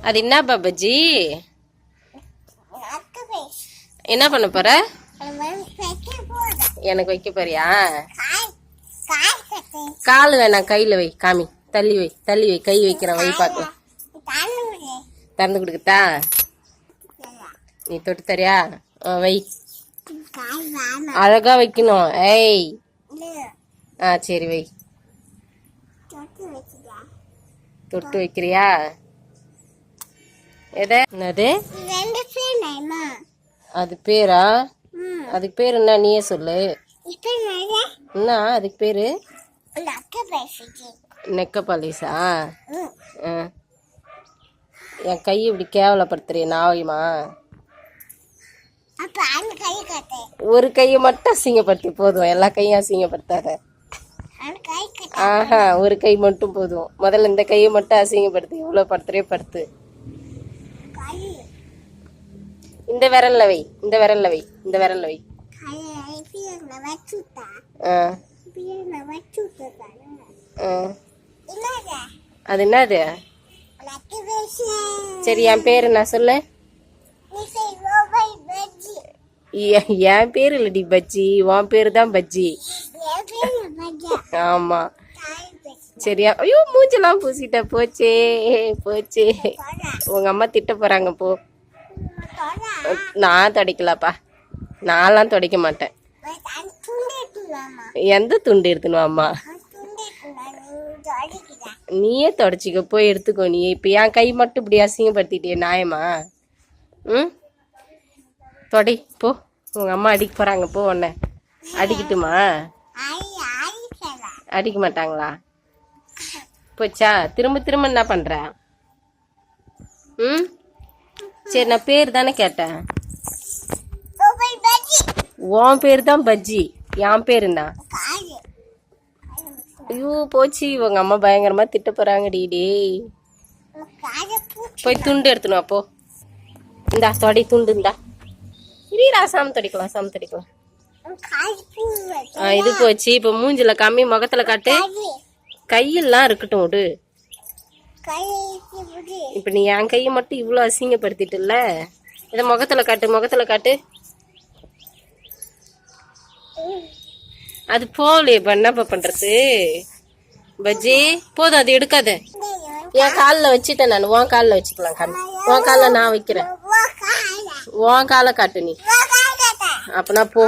அது என்ன பஜ்ஜி? என்ன பண்ண போற? எனக்கு வைக்க போறியா? காலு வேணாம், கையில வை. காமி, தள்ளி வை, தள்ளி வை. கை வைக்கிறேன், வை பார்க்கலாம். திறந்து கொடுக்கட்டா? நீ தொட்டு தரியா? வை. அழகா வைக்கணும். ஏய், சரி வை. தொட்டு வைக்கிறியா? என்னது அது பேரா? அதுக்கு பேரு என்ன, நீயே சொல்லு. என்ன அதுக்கு பேரு? நெக்க பாலிசா? என் கை இப்படி கேவலப்படுத்துறிய நாவையுமா? ஒரு கையை மட்டும் அசிங்கப்படுத்தி போதும், எல்லா கையும் அசிங்கப்படுத்தாத. ஆஹா, ஒரு கை மட்டும் போதும். முதல்ல இந்த கையை மட்டும் அசிங்கப்படுத்து. எவ்வளவு படுத்துறே படுத்து. இந்த விரல்ல வை, இந்த விரல்ல வை, இந்த விரல்ல வை. அது என்னது? சரி, என் பேரு நான் சொல்லு. என் பேரு இல்லடி பஜ்ஜி, உன் பேரு தான் பஜ்ஜி. ஆமா, சரியா? ஐயோ, மூஞ்செல்லாம் பூசிட்ட. போச்சே போச்சே, உங்க அம்மா திட்ட போறாங்க. போ. நான் துடைக்கலப்பா, நான்லாம் துடைக்க மாட்டேன். எந்த துண்டு எடுத்துணும் அம்மா? நீயே தொடச்சிக்க, போய் எடுத்துக்கோ. நீ இப்ப என் கை மட்டும் இப்படி அசிங்கப்படுத்திட்டே நியாயமா? தொடை போ. உங்க அம்மா அடிக்க போறாங்க, போ. உன்ன அடிக்கட்டுமா? அடிக்க மாட்டாங்களா? போச்சா? திரும்ப திரும்ப என்ன பண்ற? சரி, நான் பேர் தானே கேட்டேன். உன் பேர் தான் பஜ்ஜி, என் பேரு என்ன? ஐயோ போச்சு, உங்க அம்மா பயங்கரமா திட்ட போறாங்க. டீ போய் துண்டு எடுத்துனு அப்போ. இந்தா தொடை, துண்டு இந்தா. இல்லடா, சாமி தொடிக்கலாம், சாமி தொடிக்கலாம். இது போச்சு. இப்ப மூஞ்சில கம்மி, முகத்துல காட்டு. கையெல்லாம் இருக்கட்டும், விடு. இப்ப நீ என் கையை மட்டும் இவ்வளவு அசிங்கப்படுத்திட்டுல, இத முகத்துல காட்டு, முகத்துல காட்டு. அது போகலையே, இப்ப என்னப்பா பண்றது? பஜ்ஜி போதும், அது எடுக்காத. என் காலில் வச்சுட்டேன் நான். உன் காலில் வச்சுக்கலாம். காமி, உன் காலில் நான் வைக்கிறேன். உன் காலை காட்டு நீ. அப்பனா போ.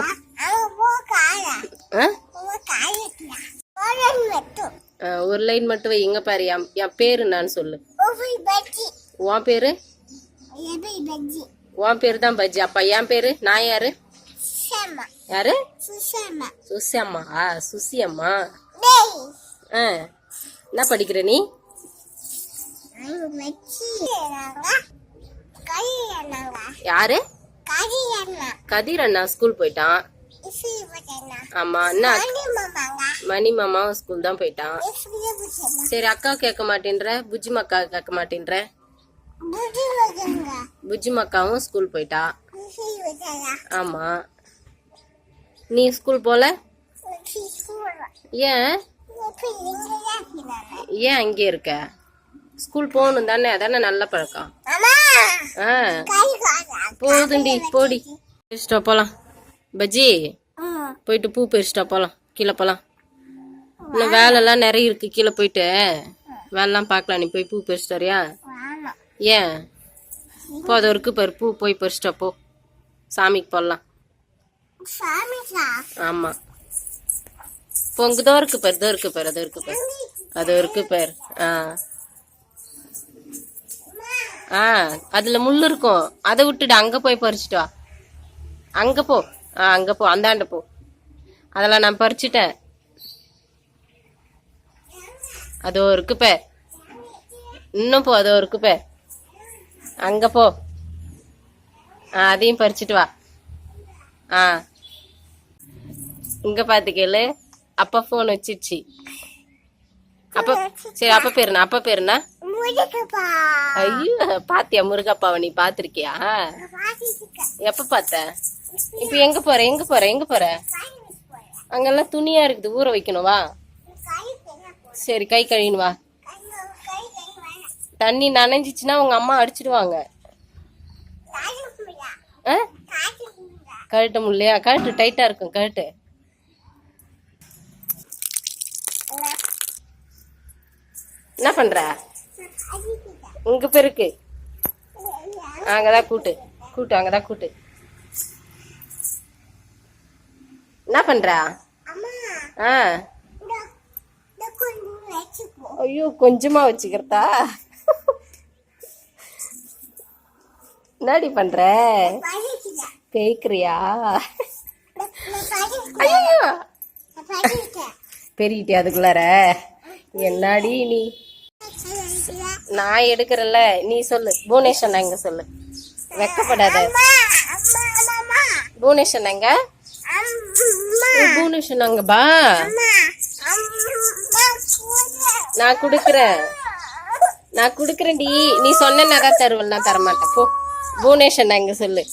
ஒரு லைன் மட்டும் வை. எங்க பாரு, என் பேரு நான் சொல்லு. உன் பேரு? உன் பேரு தான் பஜ்ஜி. அப்பா என் பேரு? நான் யாரு? யாரு? சுசியம்மா. சுசியம்மா. என்ன படிக்கிற நீ? யாரு? கதிர் அண்ணா ஸ்கூல் போயிட்டான். ஆமா, என்ன? மணி மாமாவும் ஸ்கூல் தான் போயிட்டான். சரி, அக்கா கேட்க மாட்டேன்ற, புஜ்ஜி மக்கா கேட்க மாட்டேன்ற. புஜ்ஜி மக்காவும் ஸ்கூல் போயிட்டா. ஆமா, நீ ஸ்கூல் போல? ஏன் ஏன் அங்கே இருக்க? ஸ்கூல் போகணும் தானே, அதானே நல்ல பழக்கம். போதுண்டி, போடி. பறிச்சுட்டா போலாம். பஜ்ஜி போயிட்டு பூ பறிச்சுட்டா போலாம். கீழே போலாம். இன்னும் வேலைலாம் நிறைய இருக்கு. கீழே போயிட்டு வேலைலாம் பார்க்கலாம். நீ போய் பூ பறிச்சுட்டு வரியா? ஏன் போ, அது இருக்கு பாரு, பூ போய் பறிச்சுட்டா போ. சாமிக்கு போடலாம். ஆமா, பொங்குதோ இருக்கு பாரு, இதோ இருக்கு பாரு, அதோ இருக்கு பாரு, அதோ இருக்கு பாரு. அதுல முள்ளு இருக்கும், அதை விட்டுடு. அங்க போய் பறிச்சுட்டு வா. அங்க போ. அங்க போ, அந்தாண்ட போ. அதெல்லாம் நான் பறிச்சுட்டேன். அதோ இருக்கு பார். இன்னும் போ, அதோ இருக்கு பார். அங்க போ. அதையும் பறிச்சுட்டு வா. இங்க பாத்து கேளு. அப்பா போன் வச்சிருச்சு. அப்ப சரி, அப்பா பேருனா? அப்பா பேருனா? ஐயோ, பாத்தியா முருகப்பாவை? நீ பாத்திருக்கியா? எப்ப பார்த்த? இப்ப எங்க போற? எங்க போற? எங்க போற? அங்கெல்லாம் துணியா இருக்குது, ஊற வைக்கணும். வா. சரி, கை கழுவின்னு வா. தண்ணி நனைஞ்சிச்சுன்னா உங்க அம்மா அடிச்சிடுவாங்க. கழட்ட முடியலையா? கழட்டு, டைட்டா இருக்கும், கழட்டு. என்ன பண்ற? உங்க பேருக்கு அங்கதான் கூட்டு கூட்டு, அங்கதான் கூட்டு. என்ன பண்ற? ஆ ஐயோ, கொஞ்சமா வச்சுக்கிறதா? என்னடி பண்ற? பேய்க்கிறியா? ஐயோ, பெரியட்டே அதுக்குள்ளார. என்னடி நீ? நான் எடுக்கிறல்ல, நீ சொல்லு. புவனேஸ்வரன் எங்க சொல்லு, வெக்கப்படாத. புவனேஸ்வரன் எங்க? புவனேஸ்வரன் அங்க பா, நான் குடுக்கறேன்டி. நீ சொன்னதான் தருவல், நான் தரமாட்டேன் போ. புவனேஸ்வரன் எங்க சொல்லு.